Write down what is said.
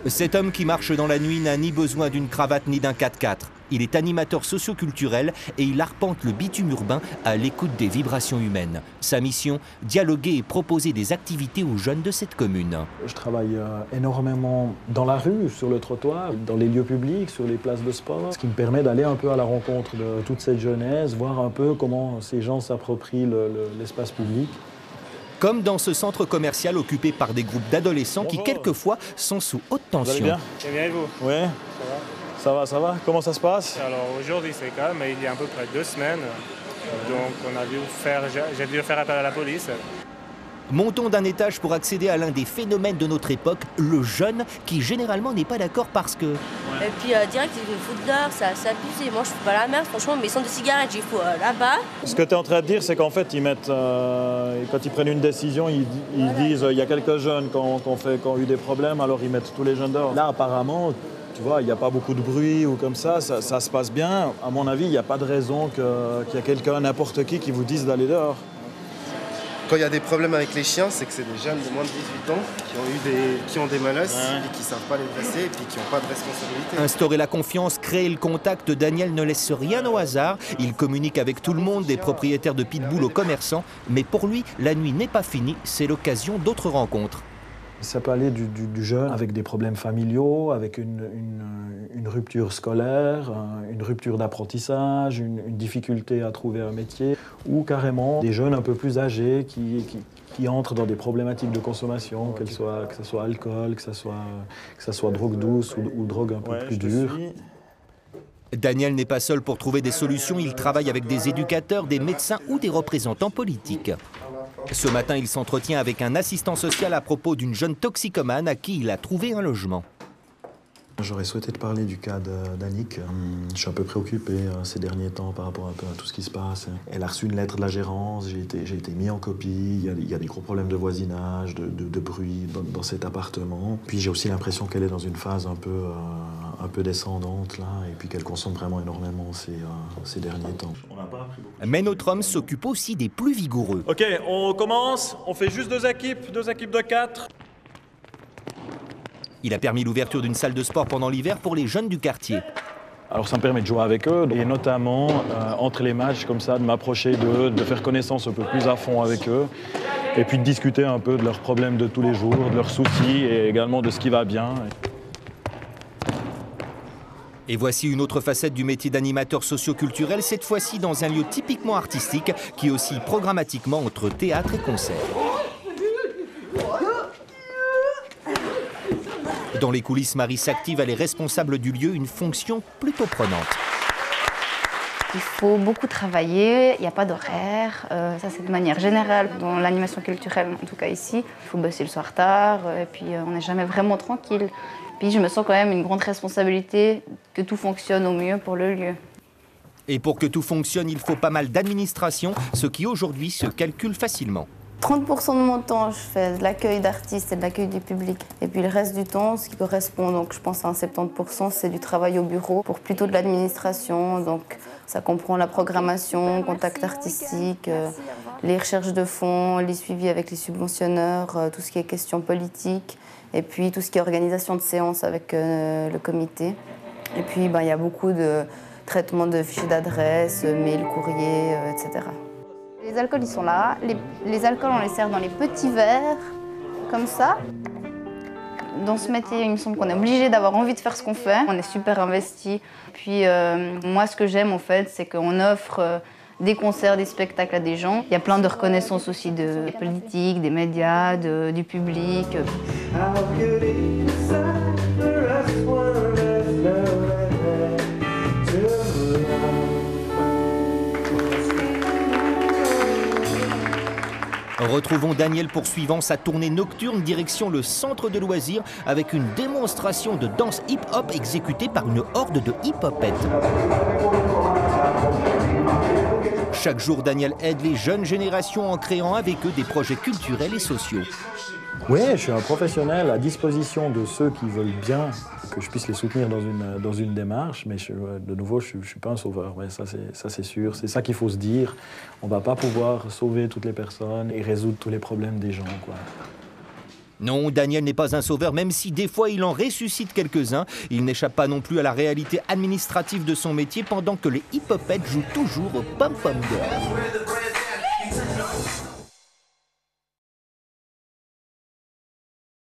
Cet homme qui marche dans la nuit n'a ni besoin d'une cravate ni d'un 4x4. Il est animateur socio-culturel et il arpente le bitume urbain à l'écoute des vibrations humaines. Sa mission, dialoguer et proposer des activités aux jeunes de cette commune. Je travaille énormément dans la rue, sur le trottoir, dans les lieux publics, sur les places de sport, ce qui me permet d'aller un peu à la rencontre de toute cette jeunesse, voir un peu comment ces gens s'approprient l'espace public. Comme dans ce centre commercial occupé par des groupes d'adolescents qui, quelquefois, sont sous haute tension. Vous allez bien ? Très bien, et vous ? Oui. Ça va, ça va. Comment ça se passe ? Alors aujourd'hui c'est calme, mais il y a à peu près 2 semaines, donc j'ai dû faire appel à la police. Montons d'un étage pour accéder à l'un des phénomènes de notre époque, le jeune, qui généralement n'est pas d'accord parce que... Et puis direct, ils me foutent dehors, ça abusé. Moi je fous pas la merde, franchement, mes centres de cigarettes, j'y fous là-bas. Ce que tu es en train de dire, c'est qu'en fait, ils mettent, quand ils prennent une décision, ils disent il y a quelques jeunes qui ont eu des problèmes, alors ils mettent tous les jeunes dehors. Là, apparemment, tu vois, il n'y a pas beaucoup de bruit ou comme ça se passe bien. À mon avis, il n'y a pas de raison qu'il y a quelqu'un, n'importe qui vous dise d'aller dehors. Quand il y a des problèmes avec les chiens, c'est que c'est des jeunes de moins de 18 ans qui ont des malus et qui ne savent pas les dresser et puis qui n'ont pas de responsabilité. Instaurer la confiance, créer le contact, Daniel ne laisse rien au hasard. Il communique avec tout le monde, des propriétaires de pitbull aux commerçants. Mais pour lui, la nuit n'est pas finie, c'est l'occasion d'autres rencontres. Ça peut aller du jeune avec des problèmes familiaux, avec une rupture scolaire, une rupture d'apprentissage, une difficulté à trouver un métier, ou carrément des jeunes un peu plus âgés qui entrent dans des problématiques de consommation, que ce soit alcool, que ce soit drogue douce ou drogue un peu plus dure. Daniel n'est pas seul pour trouver des solutions, il travaille avec des éducateurs, des médecins ou des représentants politiques. Ce matin, il s'entretient avec un assistant social à propos d'une jeune toxicomane à qui il a trouvé un logement. J'aurais souhaité te parler du cas d'Annick. Je suis un peu préoccupé ces derniers temps par rapport un peu à tout ce qui se passe. Elle a reçu une lettre de la gérance, j'ai été mis en copie. Il y a des gros problèmes de voisinage, de bruit dans cet appartement. Puis j'ai aussi l'impression qu'elle est dans une phase un peu descendante là, et puis qu'elle consomme vraiment énormément ces derniers temps. Mais notre homme s'occupe aussi des plus vigoureux. Ok, on commence. On fait juste 2 équipes de 4. Il a permis l'ouverture d'une salle de sport pendant l'hiver pour les jeunes du quartier. Alors ça me permet de jouer avec eux et notamment entre les matchs comme ça, de m'approcher d'eux, de faire connaissance un peu plus à fond avec eux et puis de discuter un peu de leurs problèmes de tous les jours, de leurs soucis et également de ce qui va bien. Et voici une autre facette du métier d'animateur socio-culturel, cette fois-ci dans un lieu typiquement artistique qui oscille programmatiquement entre théâtre et concert. Dans les coulisses, Marie s'active, elle est responsable du lieu, une fonction plutôt prenante. Il faut beaucoup travailler, il n'y a pas d'horaire, ça c'est de manière générale dans l'animation culturelle, en tout cas ici. Il faut bosser le soir tard, et puis on n'est jamais vraiment tranquille. Puis je me sens quand même une grande responsabilité que tout fonctionne au mieux pour le lieu. Et pour que tout fonctionne, il faut pas mal d'administration, ce qui aujourd'hui se calcule facilement. 30% de mon temps, je fais de l'accueil d'artistes et de l'accueil du public. Et puis le reste du temps, ce qui correspond, donc je pense à un 70%, c'est du travail au bureau pour plutôt de l'administration. Donc ça comprend la programmation, contact artistique, les recherches de fonds, les suivis avec les subventionneurs, tout ce qui est questions politiques, et puis tout ce qui est organisation de séances avec le comité. Et puis il y a beaucoup de traitement de fichiers d'adresse, mails, courriers, etc. Les alcools, ils sont là. Les alcools, on les sert dans les petits verres, comme ça. Dans ce métier, il me semble qu'on est obligé d'avoir envie de faire ce qu'on fait. On est super investi. Puis moi, ce que j'aime, en fait, c'est qu'on offre des concerts, des spectacles à des gens. Il y a plein de reconnaissances aussi des politiques, des médias, du public. Retrouvons Daniel poursuivant sa tournée nocturne direction le centre de loisirs avec une démonstration de danse hip-hop exécutée par une horde de hip-hopettes. Chaque jour, Daniel aide les jeunes générations en créant avec eux des projets culturels et sociaux. Oui, je suis un professionnel à disposition de ceux qui veulent bien que je puisse les soutenir dans une démarche, mais de nouveau, je ne suis pas un sauveur, ouais, ça c'est sûr. C'est ça qu'il faut se dire. On ne va pas pouvoir sauver toutes les personnes et résoudre tous les problèmes des gens, quoi. Non, Daniel n'est pas un sauveur, même si des fois il en ressuscite quelques-uns. Il n'échappe pas non plus à la réalité administrative de son métier pendant que les hip-hopettes jouent toujours au pom-pom girl.